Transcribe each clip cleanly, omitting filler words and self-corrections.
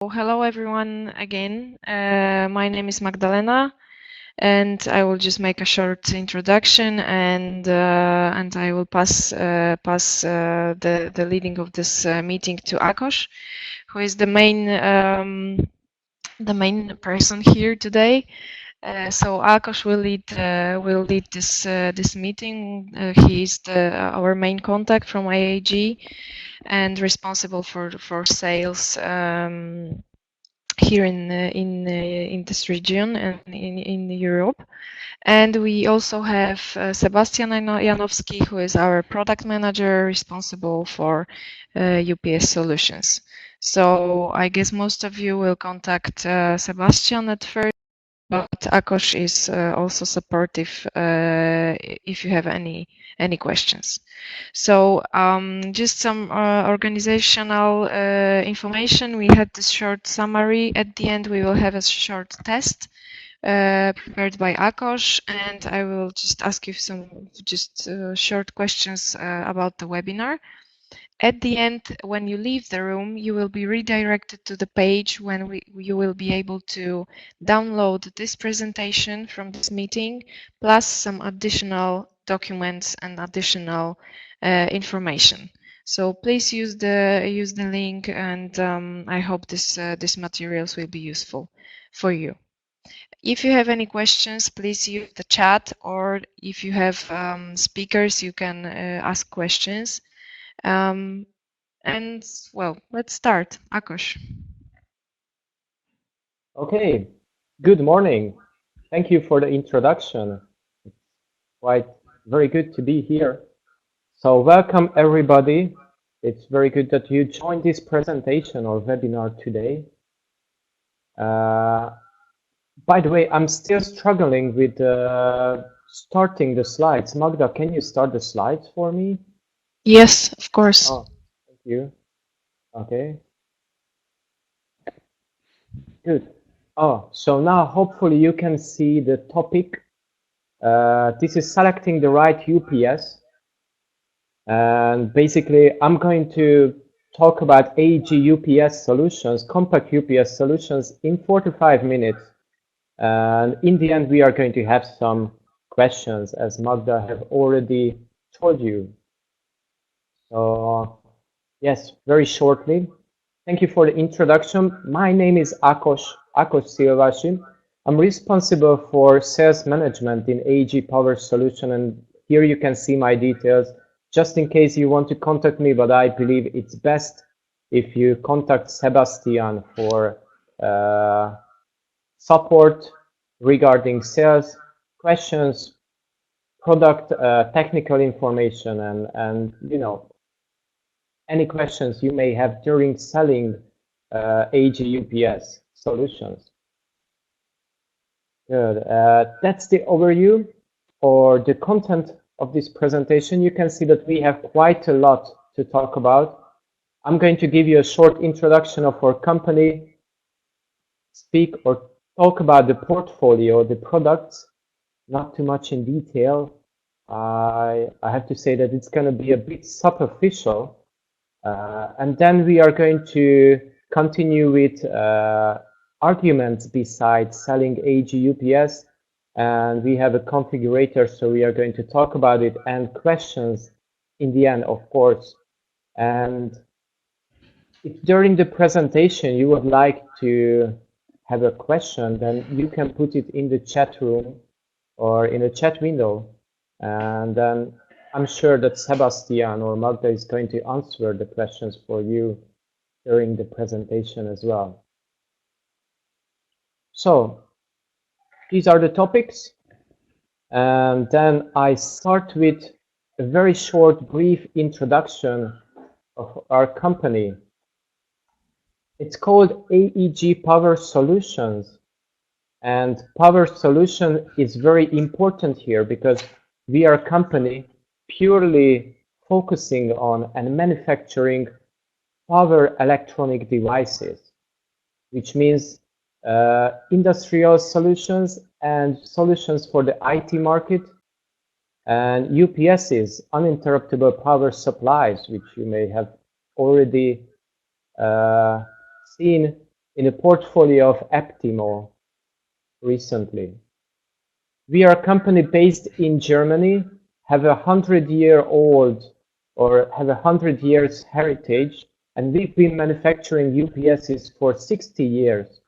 Hello everyone again. My name is Magdalena, and I will just make a short introduction, and I will pass the leading of this meeting to Akos, who is the main person here today. So Akos will lead this meeting. He is our main contact from AEG and responsible for sales here in this region and in Europe. And we also have Sebastian Janowski, who is our product manager responsible for UPS solutions. So I guess most of you will contact Sebastian at first, but Akos is also supportive if you have any questions. So just some organizational information. We had this short summary. At the end, we will have a short test prepared by Akos, and I will just ask you some short questions about the webinar. At the end, when you leave the room, you will be redirected to the page when you will be able to download this presentation from this meeting, plus some additional documents and additional information. So please use the link, and I hope these materials will be useful for you. If you have any questions, please use the chat, or if you have speakers, you can ask questions. And well, let's start. Akos. Okay, good morning. Thank you for the introduction. It's quite very good to be here. So welcome everybody. It's very good that you joined this presentation or webinar today. By the way, I'm still struggling with starting the slides. Magda, can you start the slides for me? Yes, of course. Oh, thank you. Okay. Good. Oh, so now hopefully you can see the topic. This is selecting the right UPS. And basically, I'm going to talk about AEG UPS solutions, compact UPS solutions in 45 minutes. And in the end, we are going to have some questions, as Magda have already told you. So yes, very shortly. Thank you for the introduction. My name is Akos Szilvasi. I'm responsible for sales management in AEG Power Solutions, and here you can see my details, just in case you want to contact me, but I believe it's best if you contact Sebastian for support regarding sales, questions, product technical information, and you know, any questions you may have during selling AEG UPS solutions. Good. That's the overview or the content of this presentation. You can see that we have quite a lot to talk about. I'm going to give you a short introduction of our company, speak or talk about the portfolio, the products, not too much in detail. I have to say that it's going to be a bit superficial. And then we are going to continue with arguments besides selling AEG UPS, and we have a configurator, so we are going to talk about it, and questions in the end, of course. And if during the presentation you would like to have a question, then you can put it in the chat room or in a chat window, and then I'm sure that Sebastian or Magda is going to answer the questions for you during the presentation as well. So these are the topics, and then I start with a very short, brief introduction of our company. It's called AEG Power Solutions, and Power Solution is very important here because we are a company purely focusing on and manufacturing power electronic devices, which means industrial solutions and solutions for the IT market, and UPSs, uninterruptible power supplies, which you may have already seen in a portfolio of Optimo recently. We are a company based in Germany, have a 100-year-old or have 100 years heritage, and we've been manufacturing UPSs for 60 years,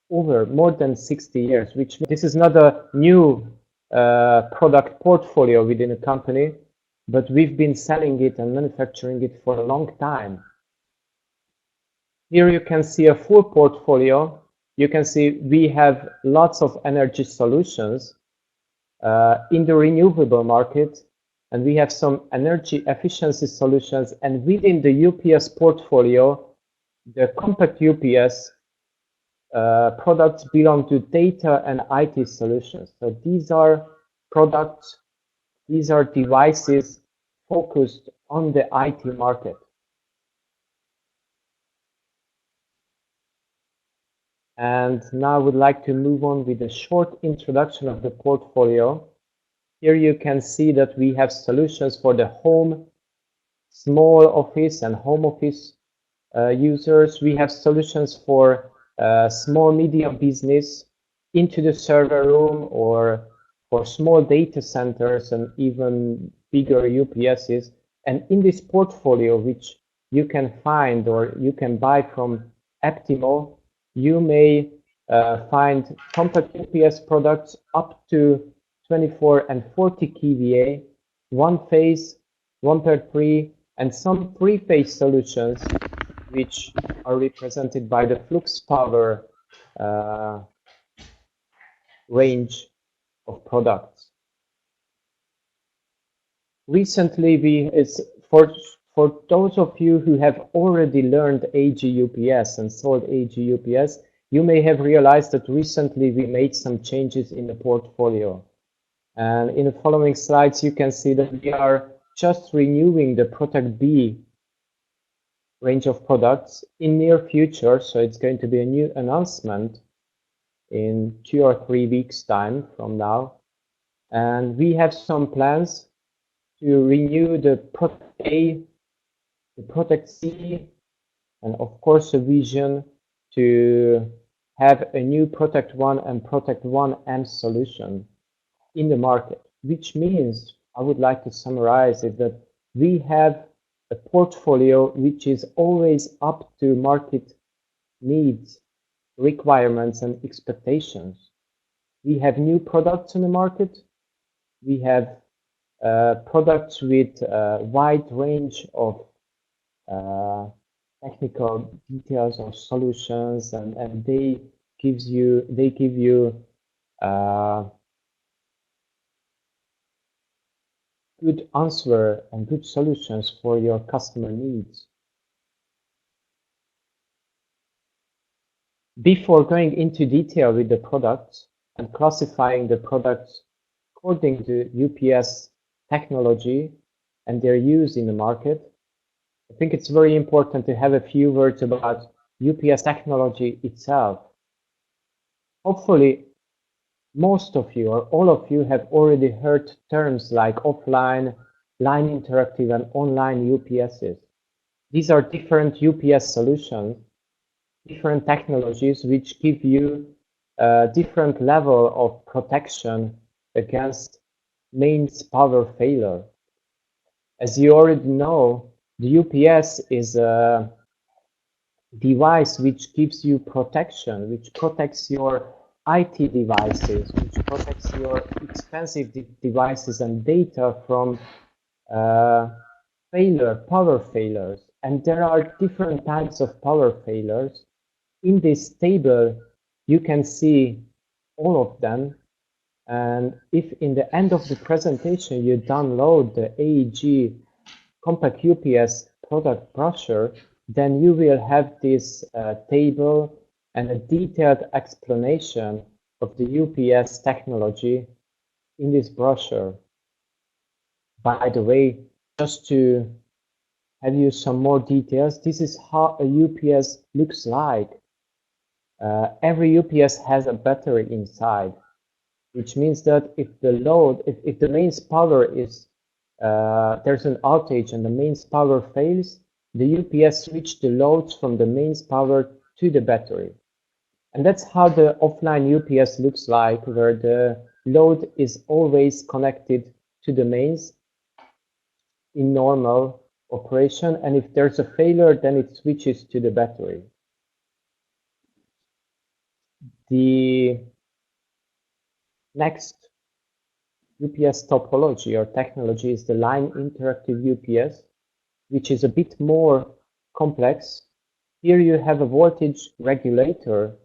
over more than 60 years, which this is not a new product portfolio within a company, but we've been selling it and manufacturing it for a long time. Here you can see a full portfolio. You can see we have lots of energy solutions in the renewable market, and we have some energy efficiency solutions, and within the UPS portfolio, the compact UPS products belong to data and IT solutions. So these are products, these are devices focused on the IT market. And now I would like to move on with a short introduction of the portfolio. Here you can see that we have solutions for the home, small office and home office users. We have solutions for small medium business into the server room, or for small data centers and even bigger UPSs. And in this portfolio, which you can find or you can buy from Optimo, you may find compact UPS products up to 24 and 40 kVA, one phase, 1/3, and some three-phase solutions, which are represented by the Flux Power range of products. Recently, for those of you who have already learned AEG UPS and sold AEG UPS, you may have realized that recently we made some changes in the portfolio. And in the following slides, you can see that we are just renewing the Protect B range of products in near future. So it's going to be a new announcement in 2 or 3 weeks time from now. And we have some plans to renew the Protect A, the Protect C, and of course a vision to have a new Protect 1 and Protect 1M solution in the market, which means, I would like to summarize it, that we have a portfolio which is always up to market needs, requirements, and expectations. We have new products in the market. We have products with a wide range of technical details or solutions, and they give you good answer and good solutions for your customer needs. Before going into detail with the products and classifying the products according to UPS technology and their use in the market, I think it's very important to have a few words about UPS technology itself. Hopefully, most of you or all of you have already heard terms like offline, line interactive, and online UPSs. These are different UPS solutions, different technologies which give you a different level of protection against mains power failure. As you already know, the UPS is a device which gives you protection, which protects your IT devices, which protects your expensive devices and data from power failures. And there are different types of power failures. In this table, you can see all of them. And if in the end of the presentation you download the AEG Compact UPS product brochure, then you will have this table and a detailed explanation of the UPS technology in this brochure. By the way, just to have you some more details, this is how a UPS looks like. Every UPS has a battery inside, which means that if the mains power is, there's an outage and the mains power fails, the UPS switch the loads from the mains power to the battery. And that's how the offline UPS looks like, where the load is always connected to the mains in normal operation, and if there's a failure, then it switches to the battery. The next UPS topology or technology is the line interactive UPS, which is a bit more complex. Here you have a voltage regulator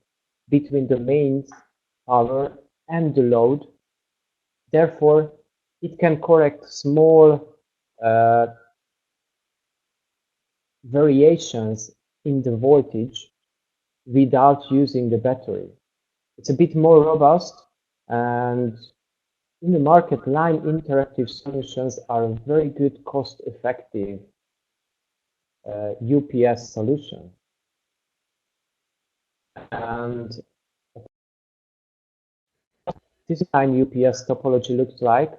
between the mains power and the load. Therefore, it can correct small variations in the voltage without using the battery. It's a bit more robust, and in the market, line interactive solutions are a very good cost-effective UPS solution. And this line UPS topology looks like.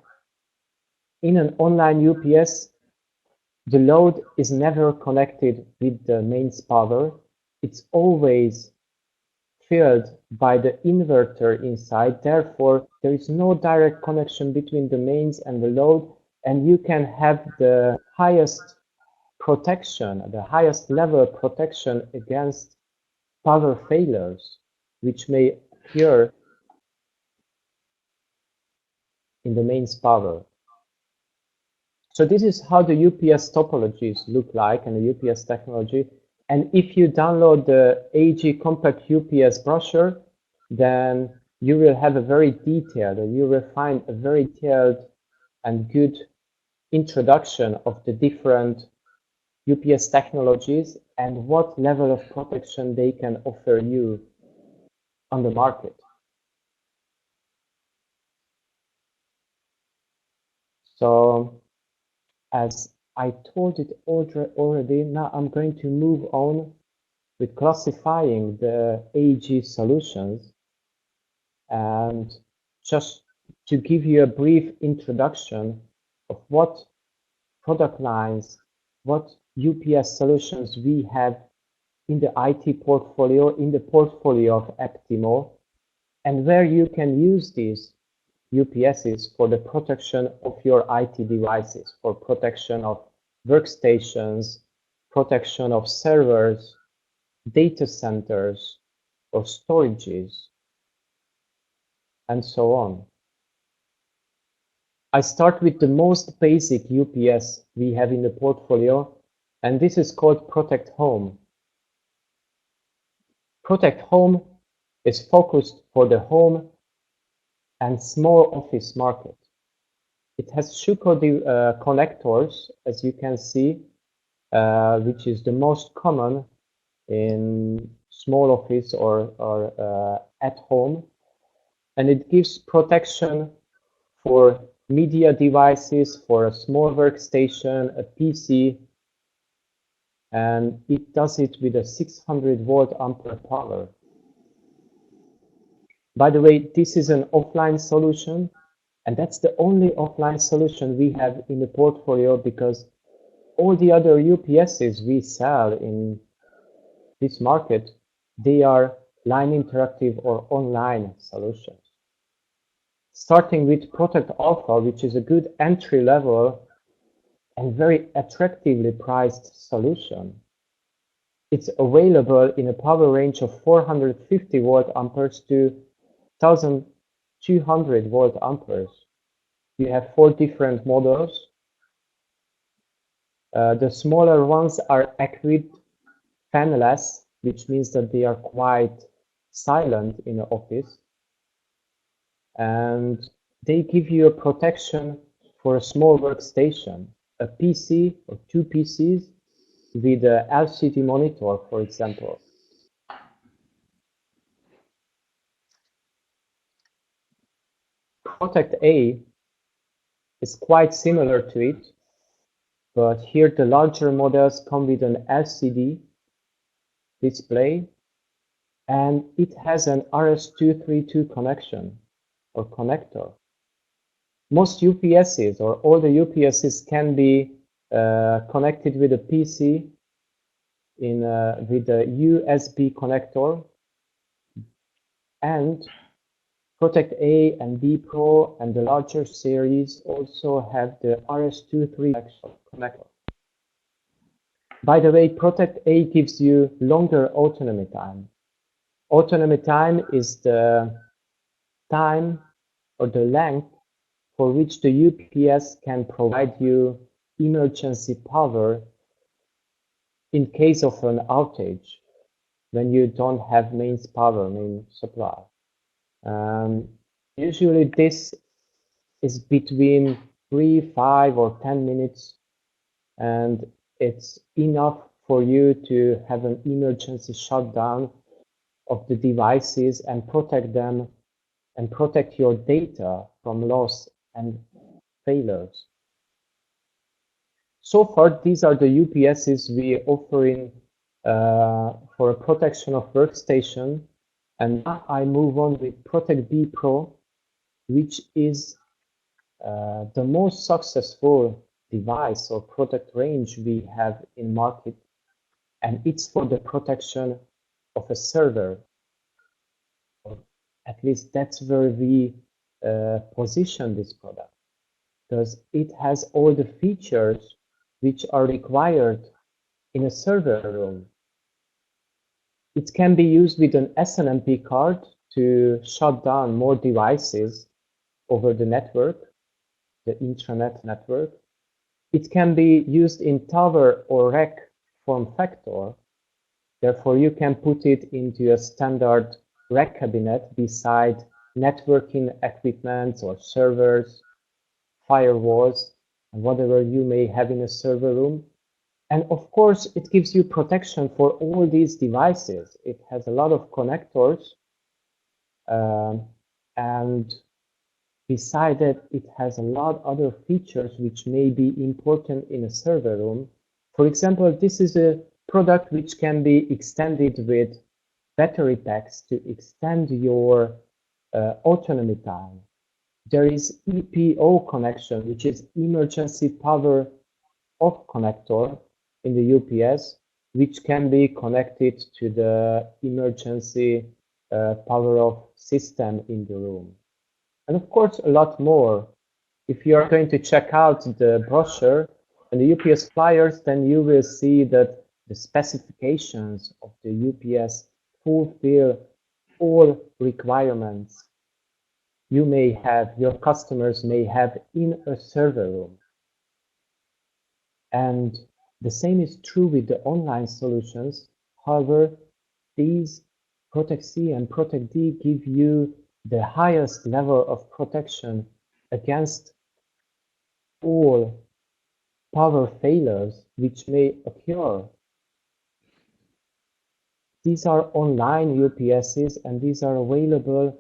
In an online UPS, the load is never connected with the mains power. It's always filled by the inverter inside. Therefore, there is no direct connection between the mains and the load, and you can have the highest protection, the highest level of protection against power failures, which may occur in the mains power. So this is how the UPS topologies look like and the UPS technology. And if you download the AEG Compact UPS brochure, then you will have a very detailed, and you will find a very detailed and good introduction of the different UPS technologies and what level of protection they can offer you on the market. So, as I told it already, now I'm going to move on with classifying the AEG solutions, and just to give you a brief introduction of what product lines, what UPS solutions we have in the IT portfolio, in the portfolio of Aptimo, and where you can use these UPSs for the protection of your IT devices, for protection of workstations, protection of servers, data centers, or storages, and so on. I start with the most basic UPS we have in the portfolio, and this is called Protect Home. Protect Home is focused for the home and small office market. It has SoHo connectors, as you can see, which is the most common in small office or at home. And it gives protection for media devices, for a small workstation, a PC, and it does it with a 600 volt ampere power. By the way, this is an offline solution, and that's the only offline solution we have in the portfolio, because all the other UPSs we sell in this market, they are line interactive or online solutions. Starting with Protect Alpha, which is a good entry level and very attractively priced solution. It's available in a power range of 450 volt amperes to 1200 volt amperes. You have 4 different models. The smaller ones are equipped fanless, which means that they are quite silent in the office, and they give you a protection for a small workstation, a PC or 2 PCs with a LCD monitor, for example. Protect A is quite similar to it, but here the larger models come with an LCD display, and it has an RS-232 connection or connector. Most UPSs or all the UPSs can be connected with a PC with a USB connector, And Protect A and B Pro and the larger series also have the RS-23 connector. By the way, Protect A gives you longer autonomy time. Autonomy time is the time or the length for which the UPS can provide you emergency power in case of an outage when you don't have main supply. Usually this is between 3, 5, or 10 minutes, and it's enough for you to have an emergency shutdown of the devices and protect them and protect your data from loss and failures. So far, these are the UPSs we offering for a protection of workstation. And now I move on with Protect B Pro, which is the most successful device or product range we have in market. And it's for the protection of a server. Or at least that's where we position this product, because it has all the features which are required in a server room. It can be used with an SNMP card to shut down more devices over the network, the intranet network. It can be used in tower or rack form factor. Therefore, you can put it into a standard rack cabinet beside networking equipment or servers, firewalls, and whatever you may have in a server room. And of course, it gives you protection for all these devices. It has a lot of connectors, and beside that, it has a lot of other features which may be important in a server room. For example, this is a product which can be extended with battery packs to extend your autonomy time. There is EPO connection, which is emergency power off connector in the UPS, which can be connected to the emergency power off system in the room. And of course, a lot more. If you are going to check out the brochure and the UPS flyers, then you will see that the specifications of the UPS fulfill all requirements you may have, your customers may have in a server room. And the same is true with the online solutions. However, these Protect C and Protect D give you the highest level of protection against all power failures which may occur. These are online UPSs, and these are available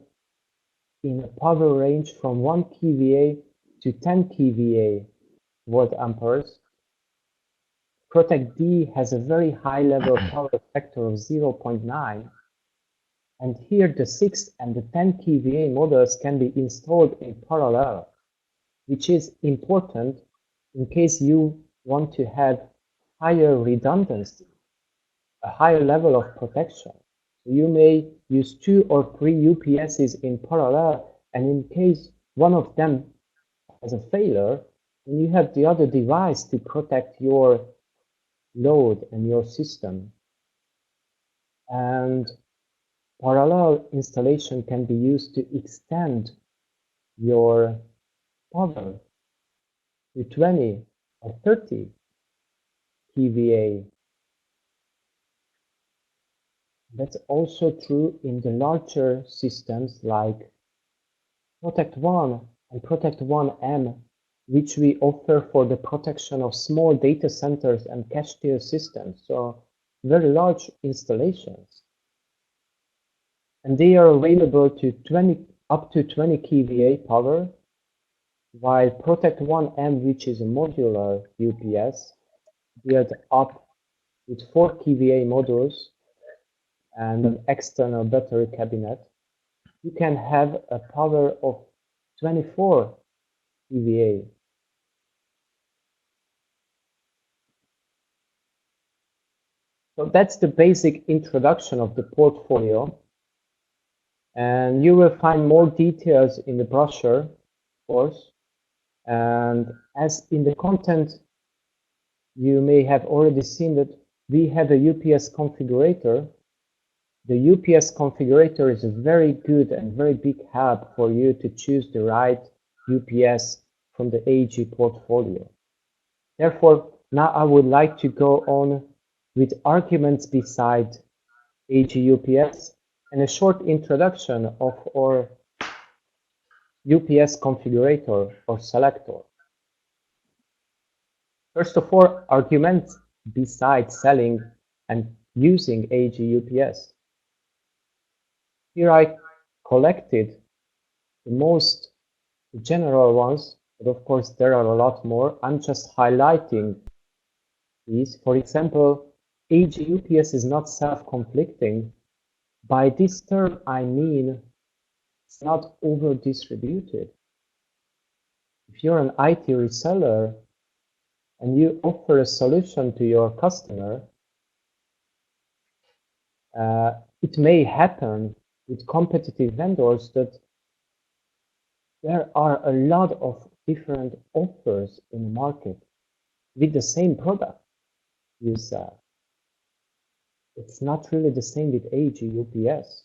in a power range from 1 kVA to 10 kVA volt amperes. Protect D has a very high level power factor of 0.9. And here the 6 and the 10 kVA models can be installed in parallel, which is important in case you want to have higher redundancy, a higher level of protection. So you may use 2 or 3 UPSs in parallel, and in case one of them has a failure, then you have the other device to protect your load and your system. And parallel installation can be used to extend your power to 20 or 30 kVA. That's also true in the larger systems like Protect 1 and Protect 1M, which we offer for the protection of small data centers and cache tier systems, so very large installations. And they are available to up to 20 kVA power, while Protect 1M, which is a modular UPS, built up with 4 kVA modules and an external battery cabinet, you can have a power of 24 kVA. So that's the basic introduction of the portfolio. And you will find more details in the brochure, of course. And as in the content, you may have already seen that we have a UPS configurator. The UPS configurator is a very good and very big help for you to choose the right UPS from the AEG portfolio. Therefore, now I would like to go on with arguments beside AEG UPS and a short introduction of our UPS configurator or selector. First of all, arguments beside selling and using AEG UPS. Here I collected the most general ones, but of course there are a lot more. I'm just highlighting these. For example, AEG UPS is not self-conflicting. By this term, I mean it's not over-distributed. If you're an IT reseller and you offer a solution to your customer, it may happen with competitive vendors that there are a lot of different offers in the market with the same product you sell. It's not really the same with AEG UPS.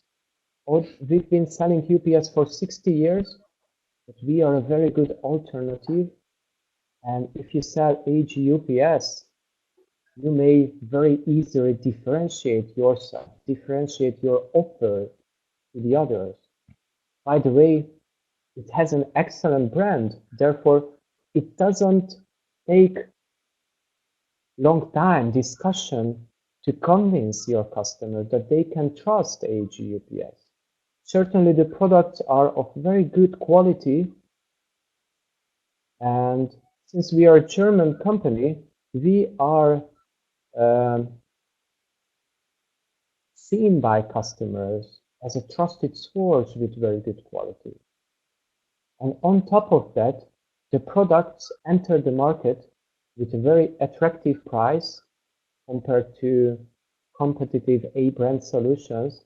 We've been selling UPS for 60 years, but we are a very good alternative. And if you sell AEG UPS, you may very easily differentiate yourself, differentiate your offer to the others. By the way, it has an excellent brand, therefore it doesn't take long time discussion to convince your customer that they can trust AEG UPS. Certainly the products are of very good quality, and since we are a German company, we are seen by customers as a trusted source with very good quality. And on top of that, the products enter the market with a very attractive price compared to competitive A-brand solutions.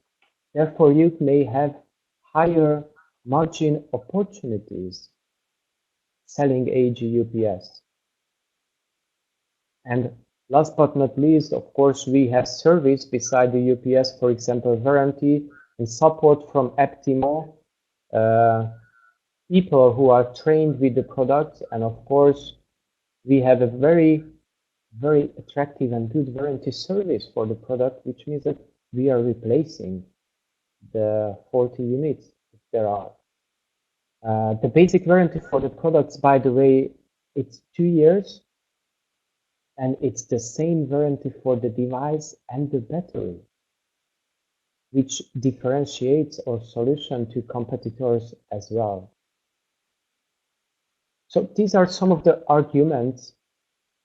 Therefore, you may have higher margin opportunities selling AEG UPS. And last but not least, of course, we have service beside the UPS, for example, warranty and support from Optimo, people who are trained with the product, and of course, we have a very attractive and good warranty service for the product, which means that we are replacing the 40 units if there are. The basic warranty for the products, by the way, it's 2 years, and it's the same warranty for the device and the battery, which differentiates our solution to competitors as well. So these are some of the arguments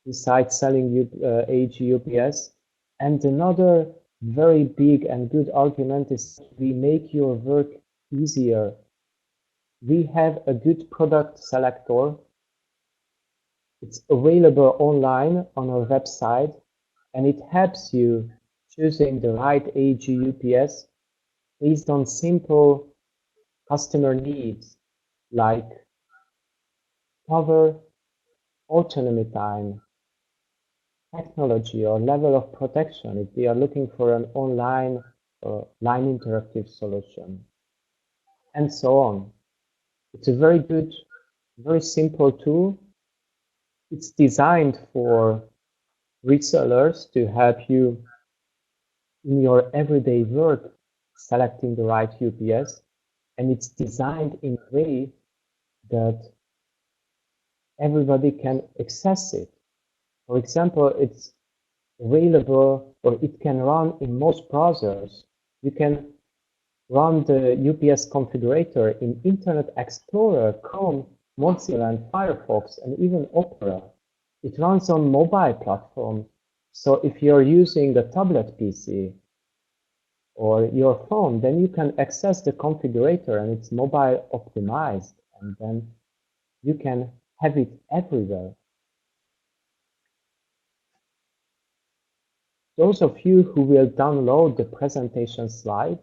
besides selling AEG UPS. And another very big and good argument is we make your work easier. We have a good product selector. It's available online on our website, and it helps you choosing the right AEG UPS based on simple customer needs like power, autonomy time, technology, or level of protection if they are looking for an online or line interactive solution, and so on. It's a very good, very simple tool. It's designed for resellers to help you in your everyday work selecting the right UPS, and it's designed in a way that everybody can access it. For example, it's available, or it can run in most browsers. You can run the UPS configurator in Internet Explorer, Chrome, Mozilla, and Firefox, and even Opera. It runs on mobile platforms. So if you're using a tablet PC or your phone, then you can access the configurator, and it's mobile optimized, and then you can have it everywhere. Those of you who will download the presentation slide,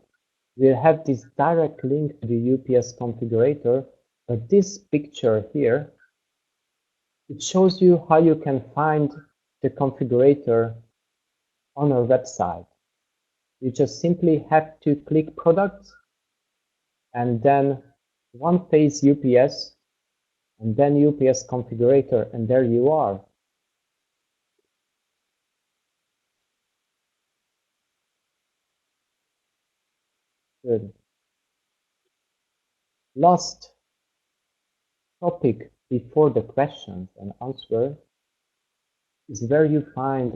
we'll have this direct link to the UPS configurator, but this picture here, it shows you how you can find the configurator on our website. You just simply have to click products and then one phase UPS and then UPS configurator, and there you are. Good. Last topic before the questions and answer is where you find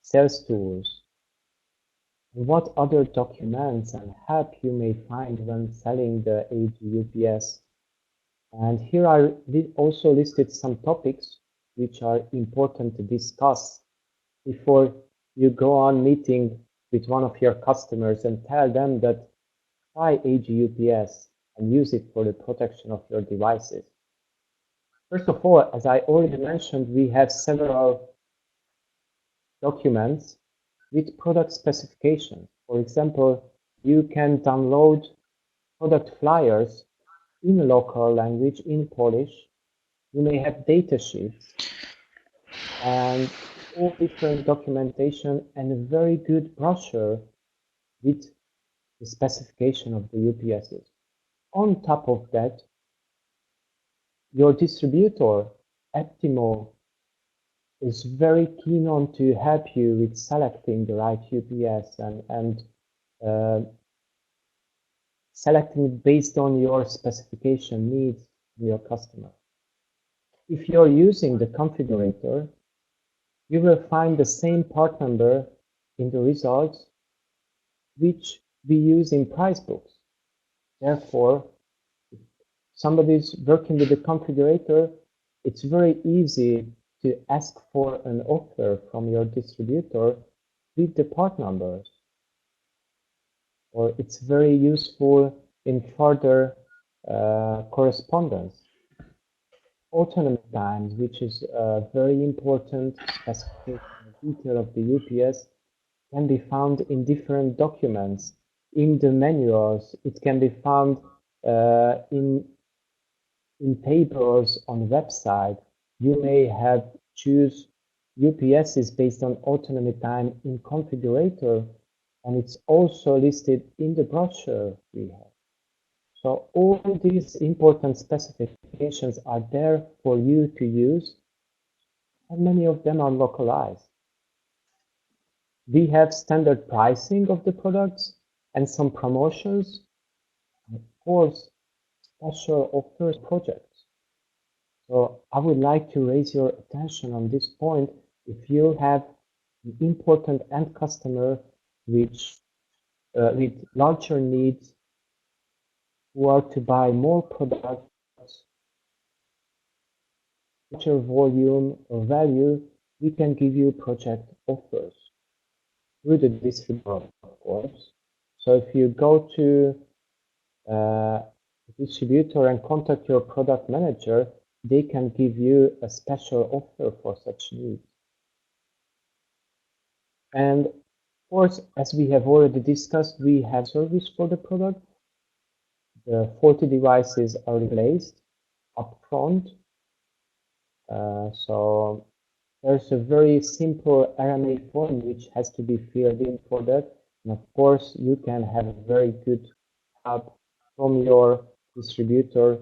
sales tools and what other documents and help you may find when selling the AEG UPS. And here I also listed some topics which are important to discuss before you go on meeting with one of your customers and tell them that try AEG UPS and use it for the protection of your devices. First of all, as I already mentioned, we have several documents with product specifications. For example, you can download product flyers in local language, in Polish. You may have data sheets and all different documentation and a very good brochure with the specification of the UPSs. On top of that, your distributor, Optimo, is very keen on to help you with selecting the right UPS and selecting based on your specification needs of your customer. If you're using the configurator, you will find the same part number in the results which we use in price books. Therefore, if somebody is working with the configurator, it's very easy to ask for an offer from your distributor with the part numbers. Or it's very useful in further correspondence. Autonomy times, which is a very important specification detail of the UPS, can be found in different documents, in the manuals. It can be found in tables on website. You may have choose UPSs based on autonomy time in configurator, and it's also listed in the brochure we have. So all these important specifications are there for you to use, and many of them are localized. We have standard pricing of the products and some promotions, and of course, special offers projects. So I would like to raise your attention on this point. If you have an important end customer which with larger needs, who are to buy more products, larger volume or value, we can give you project offers through the distributor, of course. So if you go to the distributor and contact your product manager, they can give you a special offer for such needs. And of course, as we have already discussed, we have service for the product. The 40 devices are replaced upfront. So there's a very simple RMA form which has to be filled in for that. And of course, you can have a very good help from your distributor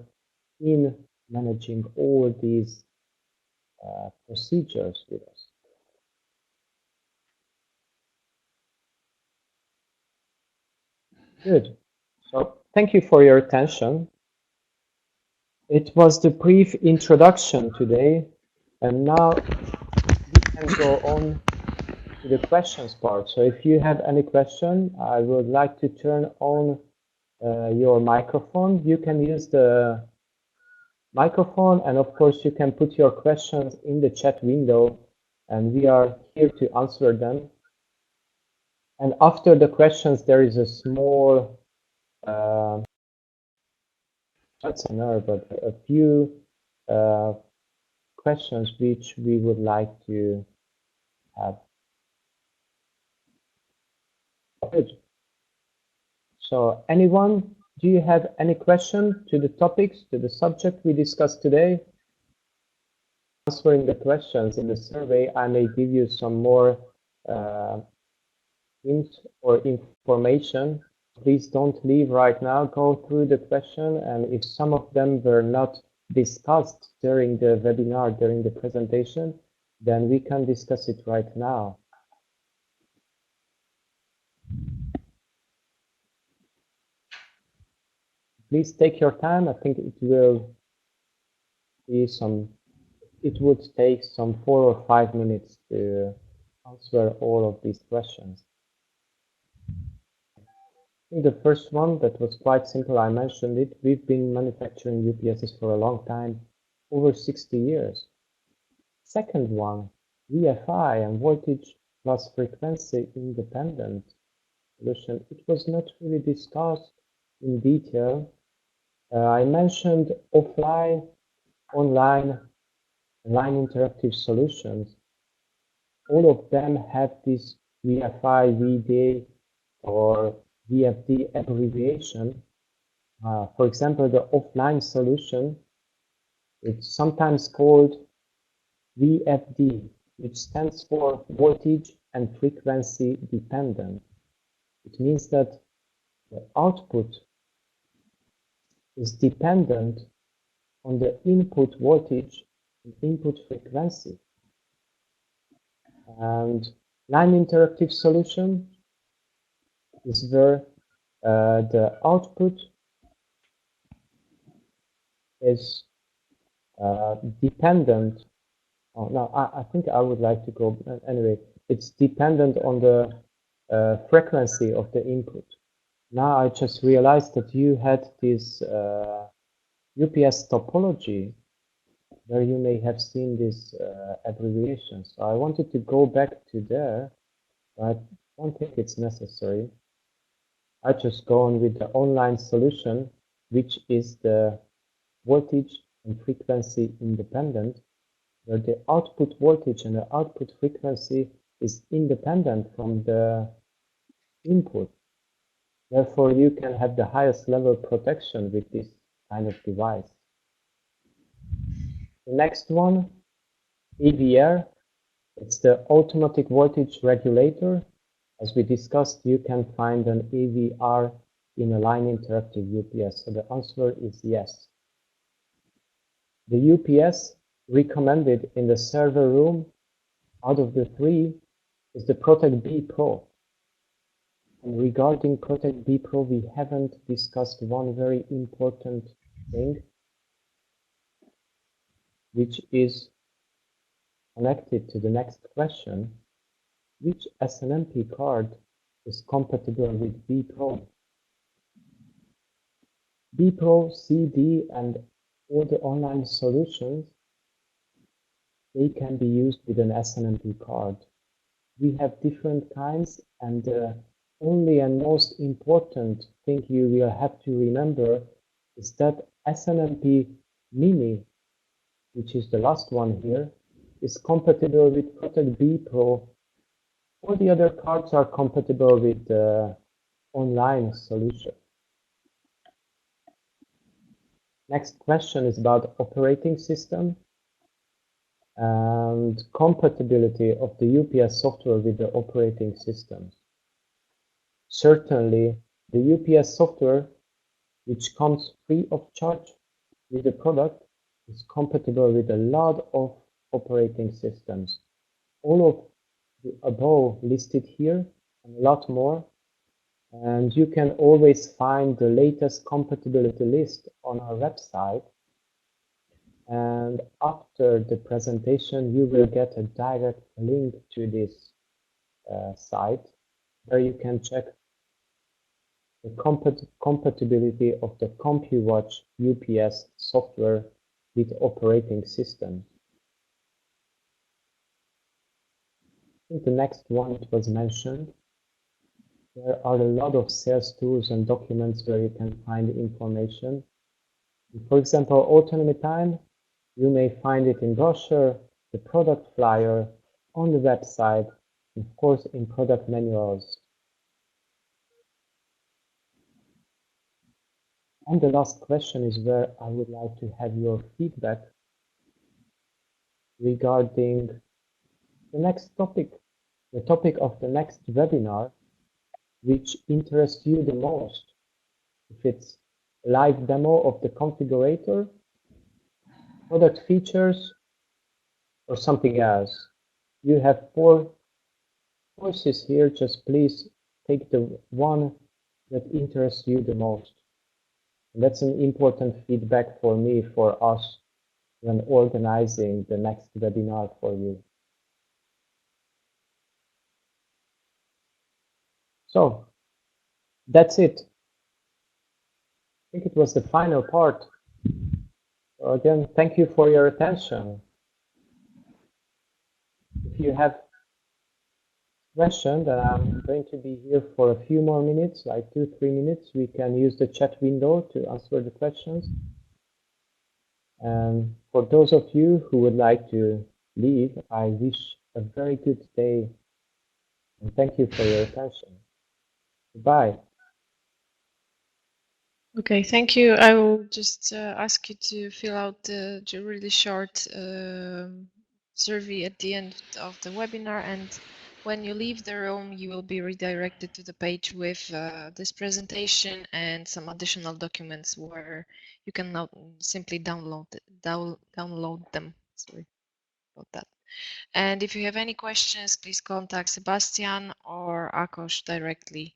in managing all these procedures with us. Good. So thank you for your attention. It was the brief introduction today, and now we can go on to the questions part. So if you have any question, I would like to turn on your microphone. You can use the microphone, and of course you can put your questions in the chat window, and we are here to answer them. And after the questions, there is a small that's an error, but a few questions which we would like to have. Good. So anyone, do you have any question to the topics, to the subject we discussed today? Answering the questions in the survey, I may give you some more hints or information. Please don't leave right now. Go through the question, and if some of them were not discussed during the webinar, during the presentation, then we can discuss it right now. Please take your time. I think it will be it would take some 4 or 5 minutes to answer all of these questions. I think the first one, that was quite simple, I mentioned it. We've been manufacturing UPSs for a long time, over 60 years. Second one, VFI and voltage plus frequency independent solution. It was not really discussed in detail. I mentioned offline, online, line interactive solutions. All of them have this VFI, VD, or VFD abbreviation. For example, the offline solution, it's sometimes called VFD, which stands for voltage and frequency dependent. It means that the output is dependent on the input voltage and input frequency. And line interactive solution is where the output is dependent. Oh, no, I think I would like to go anyway. It's dependent on the frequency of the input. Now I just realized that you had this UPS topology where you may have seen this abbreviation. So I wanted to go back to there, but I don't think it's necessary. I just go on with the online solution, which is the voltage and frequency independent, where the output voltage and the output frequency is independent from the input. Therefore, you can have the highest level protection with this kind of device. The next one, AVR, it's the automatic voltage regulator. As we discussed, you can find an AVR in a line interactive UPS. So the answer is yes. The UPS recommended in the server room out of the 3 is the Protect B Pro. And regarding Protect B Pro, we haven't discussed one very important thing, which is connected to the next question. Which SNMP card is compatible with B Pro? B Pro, CD, and all the online solutions, they can be used with an SNMP card. We have different kinds, and the only and most important thing you will have to remember is that SNMP Mini, which is the last one here, is compatible with Protect B Pro. All the other cards are compatible with the online solution. Next question is about operating system and compatibility of the UPS software with the operating systems. Certainly, the UPS software, which comes free of charge with the product, is compatible with a lot of operating systems. All of the above listed here and a lot more, and you can always find the latest compatibility list on our website, and after the presentation you will get a direct link to this site where you can check the compatibility of the CompuWatch UPS software with operating system. I think the next one, it was mentioned, there are a lot of sales tools and documents where you can find information. For example, autonomy time, you may find it in brochure, the product flyer, on the website, and of course in product manuals. And the last question is where I would like to have your feedback regarding the next topic, the topic of the next webinar, which interests you the most. If it's a live demo of the configurator, product features, or something else. You have 4 choices here. Just please take the one that interests you the most. And that's an important feedback for me, for us, when organizing the next webinar for you. So that's it. I think it was the final part. So again, thank you for your attention. If you have question, then I'm going to be here for a few more minutes, like 2-3 minutes. We can use the chat window to answer the questions. And for those of you who would like to leave, I wish a very good day and thank you for your attention. Goodbye. Okay, thank you. I will just ask you to fill out the really short survey at the end of the webinar, and when you leave the room, you will be redirected to the page with this presentation and some additional documents where you can now simply download them. Sorry about that. And if you have any questions, please contact Sebastian or Akos directly.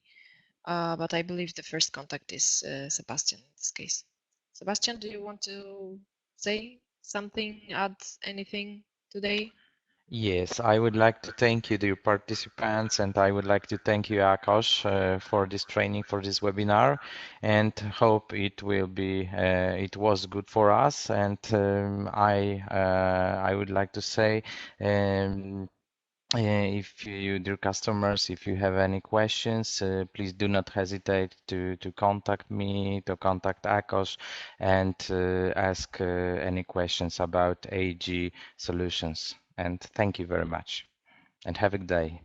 But I believe the first contact is Sebastian in this case. Sebastian, do you want to say something, add anything today? Yes, I would like to thank you, dear participants, and I would like to thank you, Akos, for this training, for this webinar, and hope it will be, it was good for us. And I would like to say, if you, dear customers, if you have any questions, please do not hesitate to contact me, to contact Akos, and ask any questions about AEG solutions. And thank you very much, and have a good day.